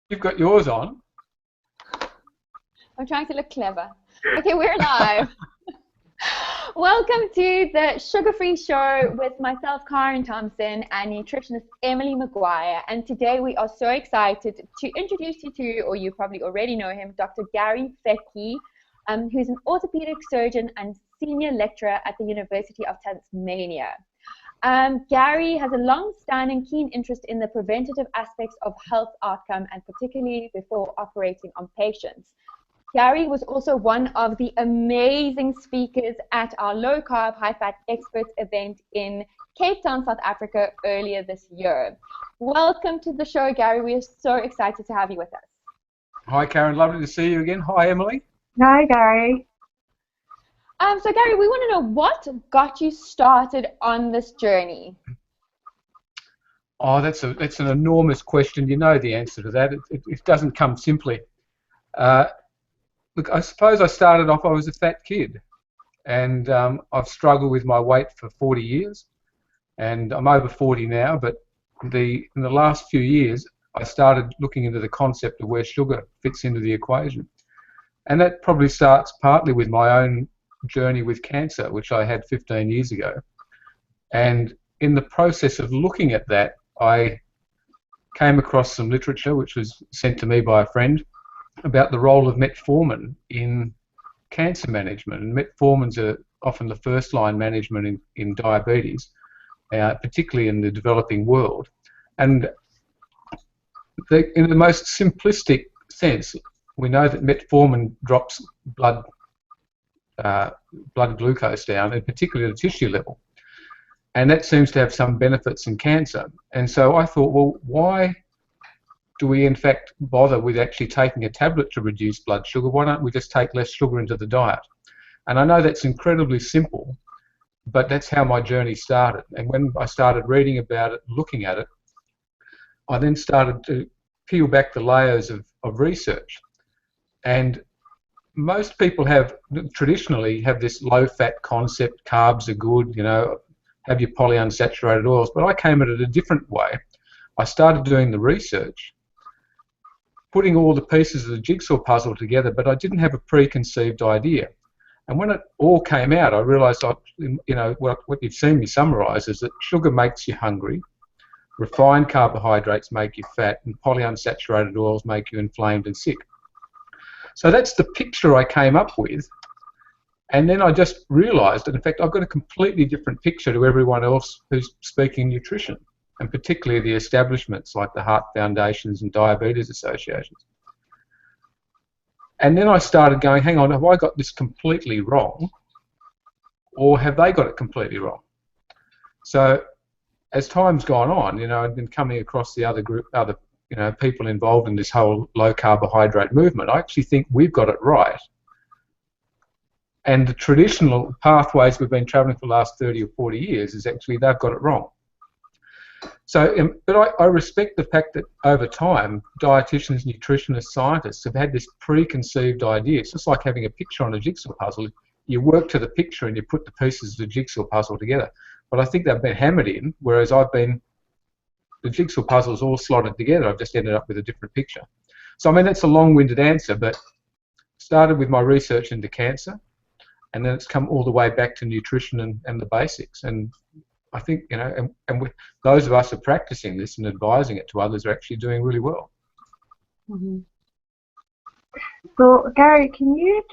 You've got yours on. I'm trying to look clever. Okay, we're live. Welcome to the Sugar-Free Show with myself, Karen Thomson, and nutritionist Emily Maguire. And today we are so excited to introduce you to, or you probably already know him, Dr. Gary Fettke, who's an orthopedic surgeon and senior lecturer at the University of Tasmania. Gary has a long-standing keen interest in the preventative aspects of health outcome, and particularly before operating on patients. Gary was also one of the amazing speakers at our low-carb, high-fat experts event in Cape Town, South Africa earlier this year. Welcome to the show, Gary. We are so excited to have you with us. Hi, Karen. Lovely to see you again. Hi, Emily. Hi, Gary. So, Gary, we want to know what got you started on this journey. Oh, that's an enormous question. You know the answer to that. It doesn't come simply. Look, I suppose I started off, I was a fat kid, and I've struggled with my weight for 40 years, and I'm over 40 now, but in the last few years, I started looking into the concept of where sugar fits into the equation. And that probably starts partly with my own journey with cancer, which I had 15 years ago. And in the process of looking at that, I came across some literature, which was sent to me by a friend, about the role of metformin in cancer management. And metformins are often the first-line management in diabetes, particularly in the developing world. And in the most simplistic sense, we know that metformin drops blood glucose down, and particularly at a tissue level. And that seems to have some benefits in cancer. And so I thought, well, why do we in fact bother with actually taking a tablet to reduce blood sugar? Why don't we just take less sugar into the diet? And I know that's incredibly simple, but that's how my journey started. And when I started reading about it, looking at it, I then started to peel back the layers of research. And most people traditionally have this low-fat concept, carbs are good, you know, have your polyunsaturated oils, but I came at it a different way. I started doing the research, putting all the pieces of the jigsaw puzzle together, but I didn't have a preconceived idea. And when it all came out, I realised, you know, what you've seen me summarise is that sugar makes you hungry, refined carbohydrates make you fat, and polyunsaturated oils make you inflamed and sick. So that's the picture I came up with, and then I just realised that in fact I've got a completely different picture to everyone else who's speaking nutrition, and particularly the establishments like the heart foundations and diabetes associations. And then I started going, hang on, have I got this completely wrong, or have they got it completely wrong? So as time's gone on, you know, I've been coming across the other people involved in this whole low carbohydrate movement. I actually think we've got it right. And the traditional pathways we've been travelling for the last 30 or 40 years is actually they've got it wrong. So, but I respect the fact that over time, dietitians, nutritionists, scientists have had this preconceived idea. It's just like having a picture on a jigsaw puzzle. You work to the picture and you put the pieces of the jigsaw puzzle together. But I think they've been hammered in, whereas the jigsaw puzzle's all slotted together. I've just ended up with a different picture. So, I mean, that's a long-winded answer, but started with my research into cancer, and then it's come all the way back to nutrition and the basics. And I think, you know, and with those of us who are practicing this and advising it to others are actually doing really well. Mm-hmm. So, Gary, can you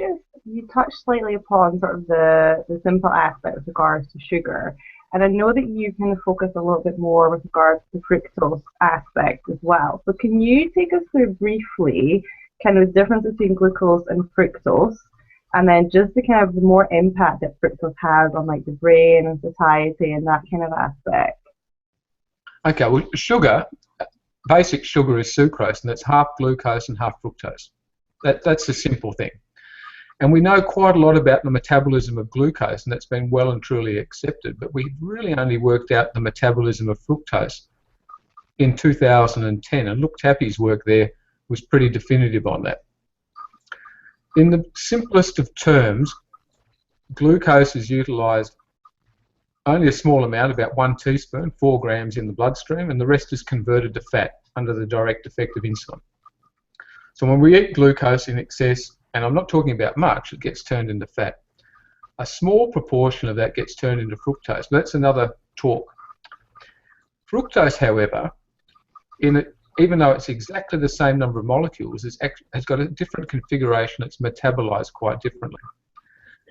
touch slightly upon sort of the simple aspect with regards to sugar? And I know that you kind of focus a little bit more with regards to the fructose aspect as well. So can you take us through briefly kind of the difference between glucose and fructose, and then just the kind of the more impact that fructose has on like the brain and satiety and that kind of aspect? Okay, well, sugar, basic sugar is sucrose, and it's half glucose and half fructose. That's a simple thing. And we know quite a lot about the metabolism of glucose, and that's been well and truly accepted, but we've really only worked out the metabolism of fructose in 2010, and Look Tappy's work there was pretty definitive on that. In the simplest of terms, glucose is utilised only a small amount, about 1 teaspoon, 4 grams in the bloodstream, and the rest is converted to fat under the direct effect of insulin. So when we eat glucose in excess, and I'm not talking about much, it gets turned into fat. A small proportion of that gets turned into fructose. But that's another talk. Fructose, however, even though it's exactly the same number of molecules, has got a different configuration. It's metabolized quite differently.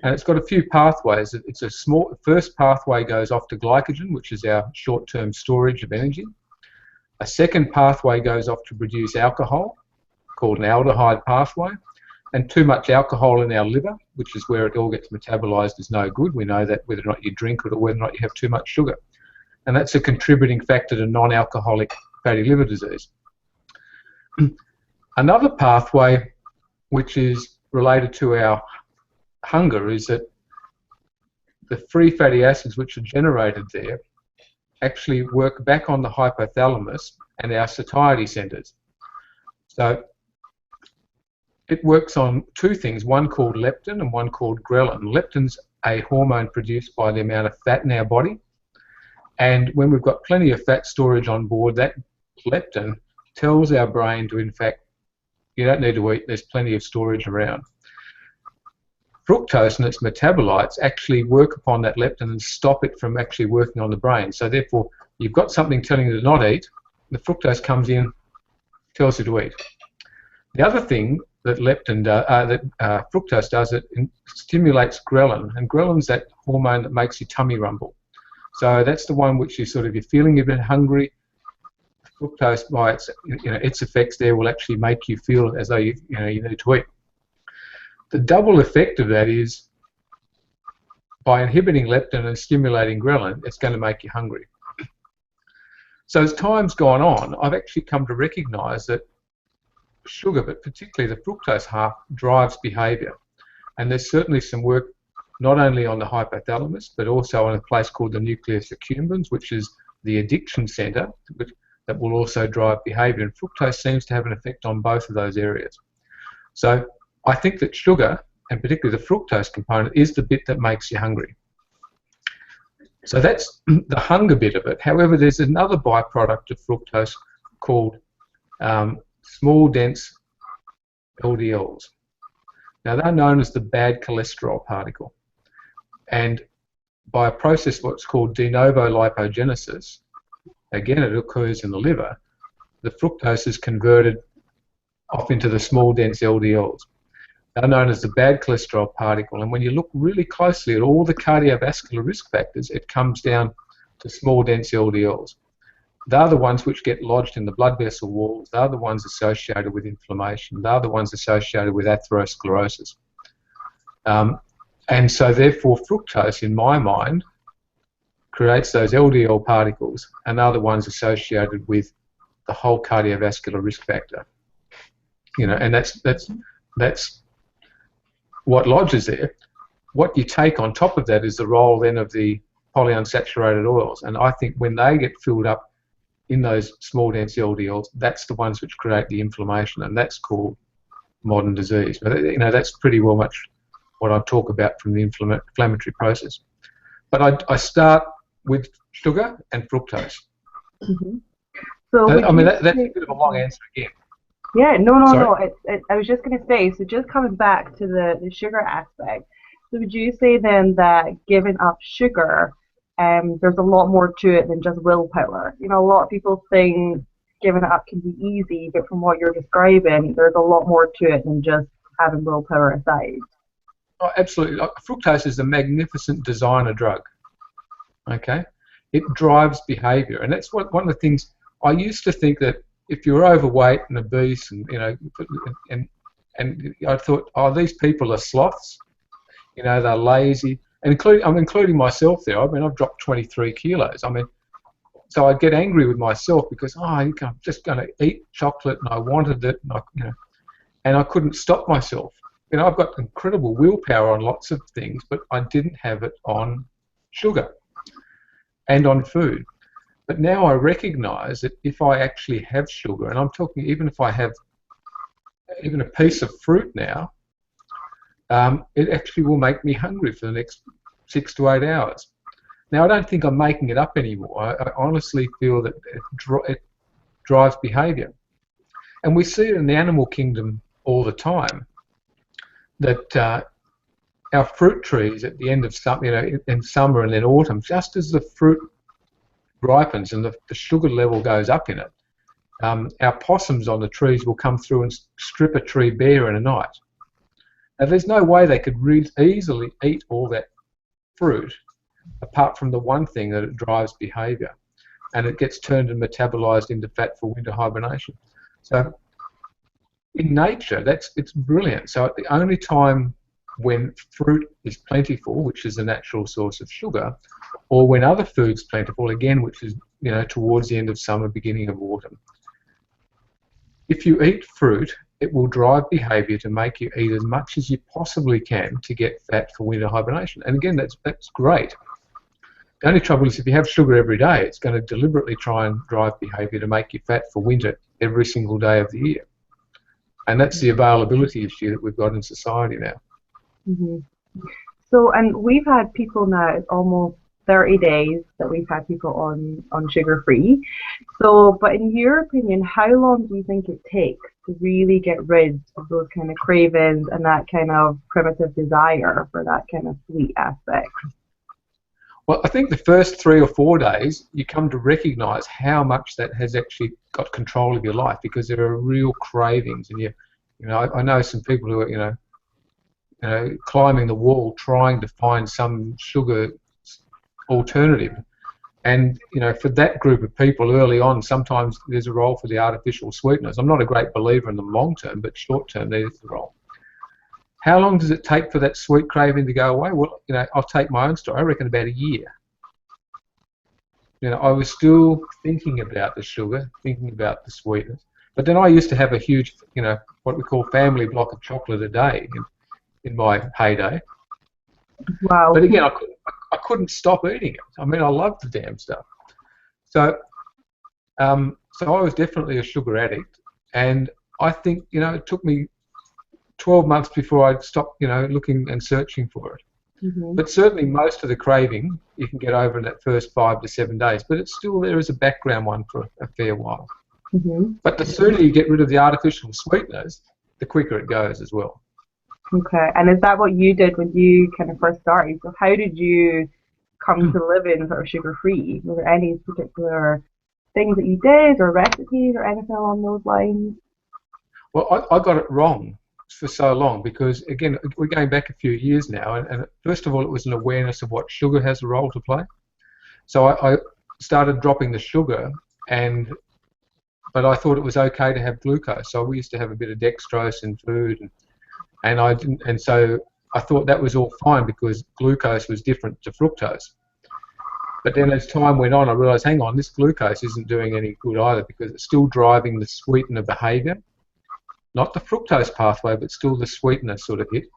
And it's got a few pathways. It's a small, first pathway goes off to glycogen, which is our short-term storage of energy. A second pathway goes off to produce alcohol, called an aldehyde pathway. And too much alcohol in our liver, which is where it all gets metabolized, is no good. We know that whether or not you drink it or whether or not you have too much sugar. And that's a contributing factor to non-alcoholic fatty liver disease. Another pathway which is related to our hunger is that the free fatty acids which are generated there actually work back on the hypothalamus and our satiety centers. So it works on two things, one called leptin and one called ghrelin. Leptin's a hormone produced by the amount of fat in our body. And when we've got plenty of fat storage on board, that leptin tells our brain to, in fact, you don't need to eat, there's plenty of storage around. Fructose and its metabolites actually work upon that leptin and stop it from actually working on the brain. So therefore, you've got something telling you to not eat, the fructose comes in, tells you to eat. The other thing that fructose does, it stimulates ghrelin, and ghrelin's that hormone that makes your tummy rumble. So that's the one which is sort of, you're feeling a bit hungry. Fructose, by its effects there, will actually make you feel as though you need to eat. The double effect of that is, by inhibiting leptin and stimulating ghrelin, it's going to make you hungry. So as time's gone on, I've actually come to recognise that sugar, but particularly the fructose half, drives behaviour. And there's certainly some work not only on the hypothalamus, but also on a place called the nucleus accumbens, which is the addiction centre, that will also drive behaviour. And fructose seems to have an effect on both of those areas. So I think that sugar, and particularly the fructose component, is the bit that makes you hungry. So that's the hunger bit of it. However, there's another byproduct of fructose called small dense LDLs. Now they're known as the bad cholesterol particle, and by a process what's called de novo lipogenesis, again it occurs in the liver, the fructose is converted off into the small dense LDLs. They're known as the bad cholesterol particle, and when you look really closely at all the cardiovascular risk factors, it comes down to small dense LDLs. They're the ones which get lodged in the blood vessel walls. They're the ones associated with inflammation. They're the ones associated with atherosclerosis. And so therefore fructose, in my mind, creates those LDL particles, and are the ones associated with the whole cardiovascular risk factor. And that's what lodges there. What you take on top of that is the role then of the polyunsaturated oils, and I think when they get filled up in those small dense LDLs, that's the ones which create the inflammation, and that's called modern disease. But that's pretty well much what I talk about from the inflammatory process. But I start with sugar and fructose. Mm-hmm. So that's a bit of a long answer again. Yeah, no. I was just going to say, so just coming back to the sugar aspect, so would you say then that giving up sugar, there's a lot more to it than just willpower? A lot of people think giving it up can be easy, but from what you're describing, there's a lot more to it than just having willpower aside. Oh, absolutely. Fructose is a magnificent designer drug. Okay, it drives behaviour, and that's one of the things. I used to think that if you're overweight and obese, and and I thought, oh, these people are sloths. They're lazy, and I'm including myself there. I've dropped 23 kilos. So I'd get angry with myself because I'm just going to eat chocolate, and I wanted it, and I couldn't stop myself. I've got incredible willpower on lots of things, but I didn't have it on sugar and on food. But now I recognise that if I actually have sugar, and I'm talking even if I have even a piece of fruit now, it actually will make me hungry for the next 6 to 8 hours. Now, I don't think I'm making it up anymore. I honestly feel that it drives behaviour. And we see it in the animal kingdom all the time, that our fruit trees at the end of summer, in summer and then autumn, just as the fruit ripens and the sugar level goes up in it, our possums on the trees will come through and strip a tree bare in a night. Now, there's no way they could easily eat all that fruit, apart from the one thing that it drives behaviour, and it gets turned and metabolised into fat for winter hibernation. So in nature, it's brilliant. So at the only time when fruit is plentiful, which is a natural source of sugar, or when other food's plentiful, again, which is towards the end of summer, beginning of autumn, if you eat fruit, it will drive behaviour to make you eat as much as you possibly can to get fat for winter hibernation. And again, that's great. The only trouble is if you have sugar every day, it's going to deliberately try and drive behaviour to make you fat for winter every single day of the year. And that's the availability issue that we've got in society now. Mm-hmm. So, and we've had people now, it's almost 30 days that we've had people on sugar-free. So, but in your opinion, how long do you think it takes to really get rid of those kind of cravings and that kind of primitive desire for that kind of sweet aspect? Well, I think the first 3 or 4 days, you come to recognise how much that has actually got control of your life, because there are real cravings, and I know some people who are climbing the wall trying to find some sugar alternative, and for that group of people early on, sometimes there's a role for the artificial sweeteners. I'm not a great believer in them long term, but short term there's the role. How long does it take for that sweet craving to go away? Well, I'll take my own story. I reckon about a year. I was still thinking about the sugar, thinking about the sweetness, but then I used to have a huge, what we call family block of chocolate a day in my heyday. Wow. But again, I couldn't stop eating it. I mean, I loved the damn stuff. So I was definitely a sugar addict, and I think it took me 12 months before I'd stopped looking and searching for it. Mm-hmm. But certainly most of the craving you can get over in that first 5 to 7 days, but it's still there as a background one for a fair while. Mm-hmm. But the sooner you get rid of the artificial sweeteners, the quicker it goes as well. Okay, and is that what you did when you kind of first started? So how did you come to live in sort of sugar-free? Were there any particular things that you did, or recipes, or anything along those lines? Well, I got it wrong for so long, because again, we're going back a few years now, and first of all, it was an awareness of what sugar has a role to play. So I started dropping the sugar, but I thought it was okay to have glucose. So we used to have a bit of dextrose in food, and so I thought that was all fine because glucose was different to fructose. But then as time went on, I realised, hang on, this glucose isn't doing any good either, because it's still driving the sweetener behaviour. Not the fructose pathway, but still the sweetener sort of hit.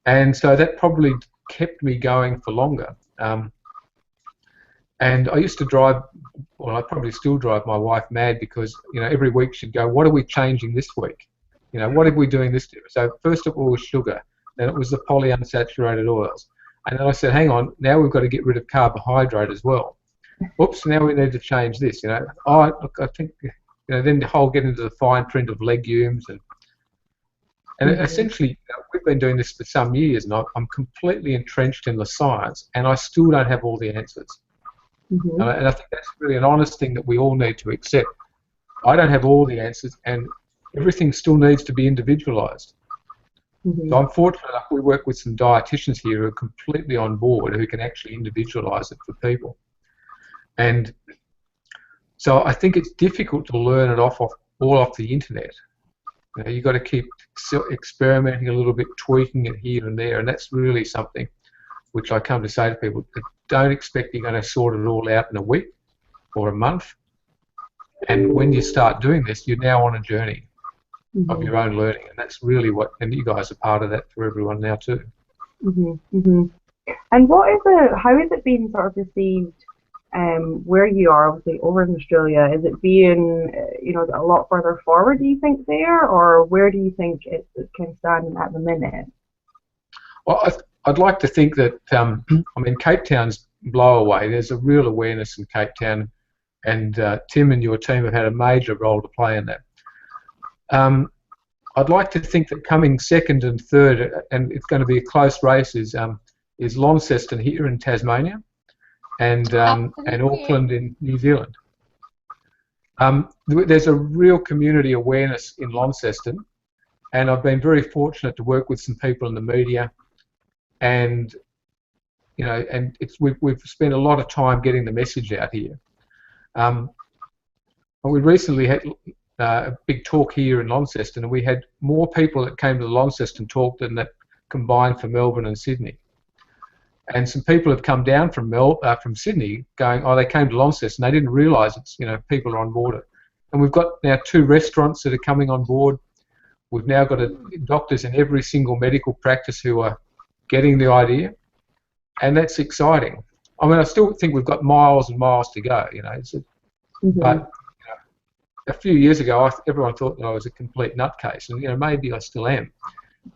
And so that probably kept me going for longer. And I used to drive, well, I probably still drive my wife mad, because every week she'd go, what are we changing this week? What are we doing this year? So first of all was sugar, then it was the polyunsaturated oils. And then I said, hang on, now we've got to get rid of carbohydrate as well. Oops, now we need to change this. Oh, look, I think... then the whole get into the fine print of legumes, and essentially we've been doing this for some years, and I'm completely entrenched in the science, and I still don't have all the answers. Mm-hmm. And I think that's really an honest thing that we all need to accept. I don't have all the answers, and everything still needs to be individualised. Mm-hmm. So I'm fortunate enough we work with some dietitians here who are completely on board, who can actually individualise it for people. And so I think it's difficult to learn it all off the internet. You've got to keep experimenting a little bit, tweaking it here and there, and that's really something which I come to say to people: don't expect you're going to sort it all out in a week or a month. And when you start doing this, you're now on a journey of your own learning, and that's really and you guys are part of that for everyone now too. Mm-hmm. Mm-hmm. And how is it being sort of received? Where you are, obviously over in Australia, is it being, a lot further forward, do you think, there, or where do you think it's kind of standing at the minute? Well, I'd like to think that, Cape Town's blow away. There's a real awareness in Cape Town, and Tim and your team have had a major role to play in that. I'd like to think that coming second and third, and it's going to be a close race, is Launceston here in Tasmania, and Auckland in New Zealand. There's a real community awareness in Launceston, and I've been very fortunate to work with some people in the media, and we've spent a lot of time getting the message out here. We recently had a big talk here in Launceston, and we had more people that came to the Launceston talk than that combined for Melbourne and Sydney. And some people have come down from Sydney going, oh, they came to Launceston, they didn't realise it's, people are on board it. And we've got now 2 restaurants that are coming on board. We've now got doctors in every single medical practice who are getting the idea, and that's exciting. I mean, I still think we've got miles and miles to go, but a few years ago, everyone thought that I was a complete nutcase, and maybe I still am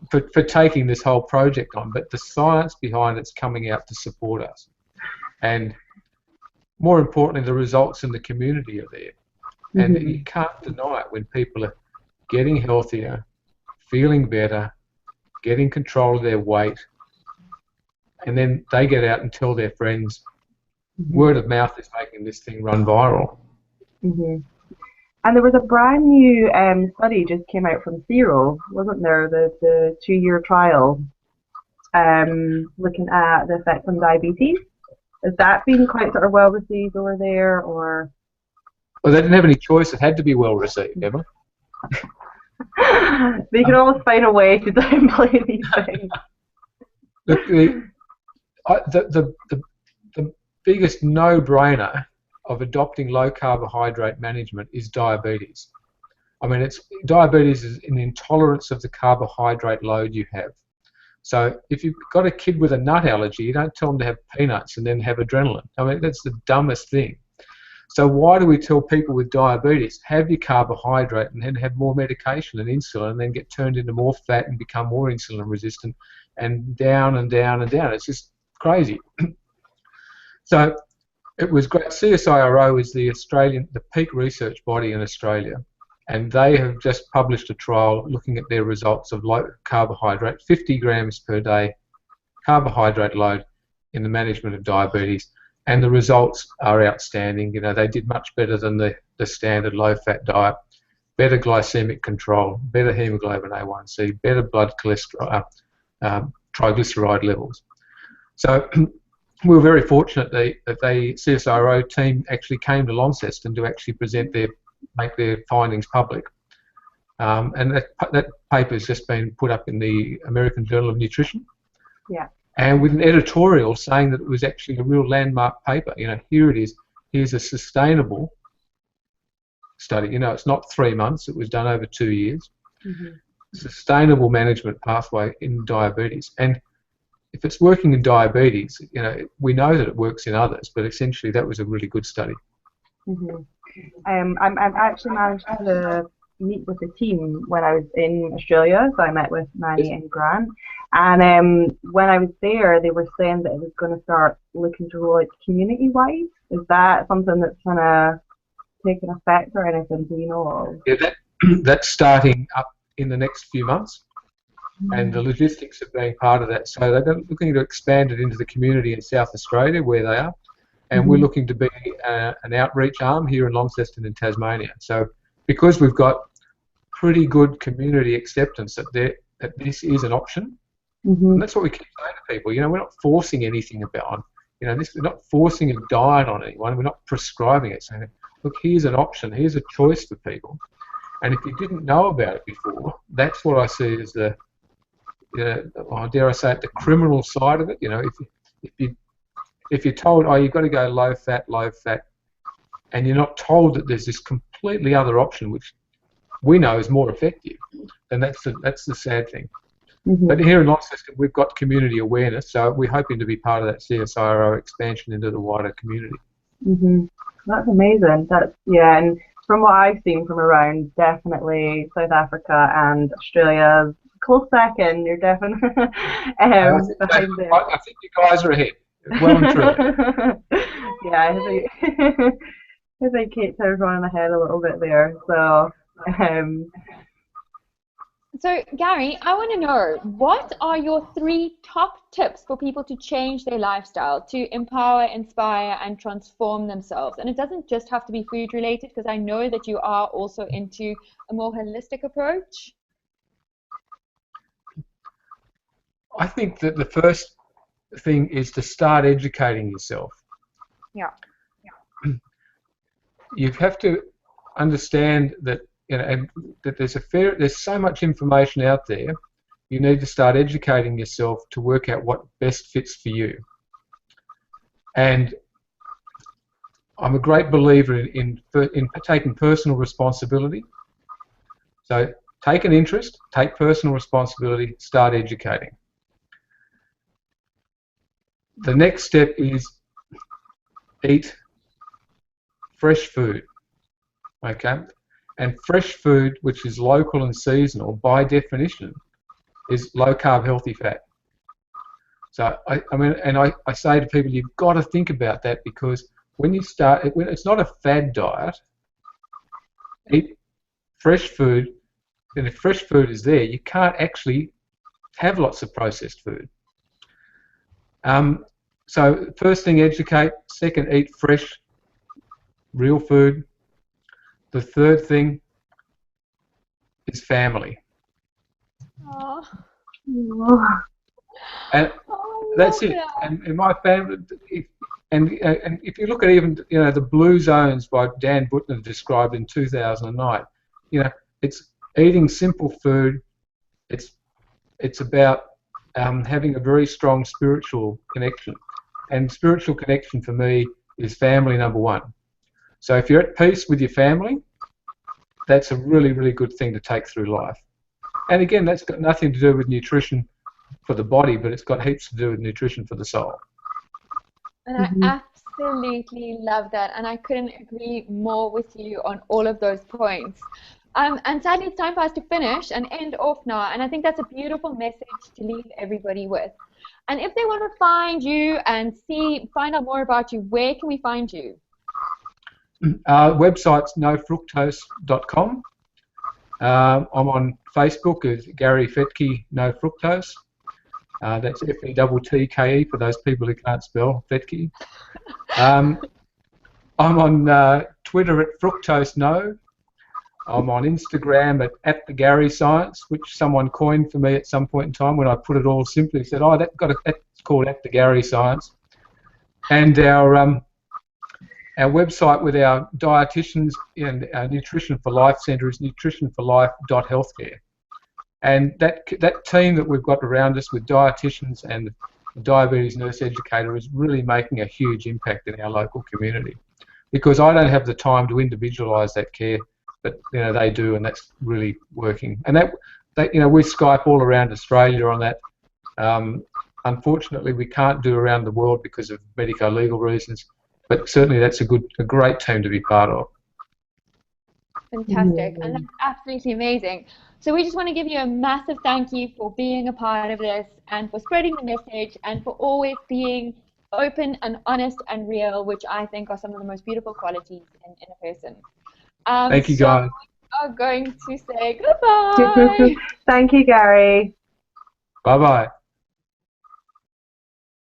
for taking this whole project on. But the science behind it's coming out to support us, and more importantly, the results in the community are there, and you can't deny it when people are getting healthier, feeling better, getting control of their weight, and then they get out and tell their friends. Word of mouth is making this thing run viral. And there was a brand new study just came out from Zero, wasn't there? The 2-year trial looking at the effect on diabetes. Has that been quite sort of well received over there, or? Well, they didn't have any choice. It had to be well received, Emma. They can always find a way to downplay these things. The biggest no-brainer of adopting low carbohydrate management is diabetes. I mean, diabetes is an intolerance of the carbohydrate load you have. So if you've got a kid with a nut allergy, you don't tell them to have peanuts and then have adrenaline. I mean, that's the dumbest thing. So why do we tell people with diabetes, have your carbohydrate and then have more medication and insulin and then get turned into more fat and become more insulin resistant and down and down and down? It's just crazy. So it was great. CSIRO is the peak research body in Australia, and they have just published a trial looking at their results of low carbohydrate, 50 grams per day carbohydrate load in the management of diabetes, and the results are outstanding. They did much better than the standard low-fat diet, better glycemic control, better hemoglobin A1C, better blood cholesterol, triglyceride levels. So we were very fortunate that the CSIRO team actually came to Launceston to actually make their findings public. And that paper has just been put up in the American Journal of Nutrition. Yeah. And with an editorial saying that it was actually a real landmark paper. Here it is. Here's a sustainable study. It's not 3 months. It was done over 2 years. Sustainable management pathway in diabetes. And if it's working in diabetes, we know that it works in others, but essentially that was a really good study. I've actually managed to meet with the team when I was in Australia, so I met with Manny and Grant, and when I was there, they were saying that it was going to start looking to roll out community-wise. Is that something that's kind of taking effect or anything, do you know? Yeah, that's starting up in the next few months. And the logistics of being part of that. So they're looking to expand it into the community in South Australia where they are, and we're looking to be an outreach arm here in Launceston in Tasmania. So because we've got pretty good community acceptance that this is an option, and that's what we keep saying to people. We're not forcing anything about, we're not forcing a diet on anyone. We're not prescribing it. Saying, look, here's an option. Here's a choice for people. And if you didn't know about it before, that's what I see as the dare I say it, the criminal side of it. If you're told, oh, you've got to go low fat, and you're not told that there's this completely other option which we know is more effective, then that's the sad thing. But here in Launceston, we've got community awareness, so we're hoping to be part of that CSIRO expansion into the wider community. That's amazing. And from what I've seen from around, definitely South Africa and Australia. Close second, you're definitely behind there. I think you guys are ahead. Well and true. Yeah, I think Cape Town's running ahead a little bit there. So, So, Gary, I want to know, what are your 3 top tips for people to change their lifestyle, to empower, inspire, and transform themselves? And it doesn't just have to be food related, because I know that you are also into a more holistic approach. I think that the first thing is to start educating yourself. Yeah. You have to understand that, you know, that there's so much information out there. You need to start educating yourself to work out what best fits for you. And I'm a great believer in taking personal responsibility. So take an interest, take personal responsibility, start educating. The next step is eat fresh food, okay? And fresh food, which is local and seasonal, by definition, is low-carb, healthy fat. So I say to people, you've got to think about that, because when it's not a fad diet. Eat fresh food, and if fresh food is there, you can't actually have lots of processed food. So first thing, educate. Second, eat fresh, real food. The third thing is family. Oh. And that's it. And in my family, and if you look at even, you know, the Blue Zones by Dan Buettner described in 2009, you know, it's eating simple food. It's about having a very strong spiritual connection, and spiritual connection for me is family number one. So if you're at peace with your family, that's a really, really good thing to take through life. And again, that's got nothing to do with nutrition for the body, but it's got heaps to do with nutrition for the soul. And I absolutely love that, and I couldn't agree more with you on all of those points. And sadly, it's time for us to finish and end off now, and I think that's a beautiful message to leave everybody with. And if they want to find you and find out more about you, where can we find you? Website's nofructose.com. I'm on Facebook as Gary Fettke No Fructose. That's Fettke for those people who can't spell Fettke. I'm on Twitter at Fructose No. I'm on Instagram at the Gary Science, which someone coined for me at some point in time when I put it all simply. Said, "Oh, that's called at the Gary Science." And our website with our dietitians and our Nutrition for Life Centre is nutritionforlife.healthcare. And that team that we've got around us with dietitians and the diabetes nurse educator is really making a huge impact in our local community, because I don't have the time to individualise that care, but you know they do, and that's really working. And that you know, we Skype all around Australia on that. Unfortunately, we can't do around the world because of medico-legal reasons, but certainly that's a great team to be part of. Fantastic, and that's absolutely amazing. So we just want to give you a massive thank you for being a part of this, and for spreading the message, and for always being open and honest and real, which I think are some of the most beautiful qualities in a person. Thank you, guys. So we are going to say goodbye. Thank you, Gary. Bye-bye.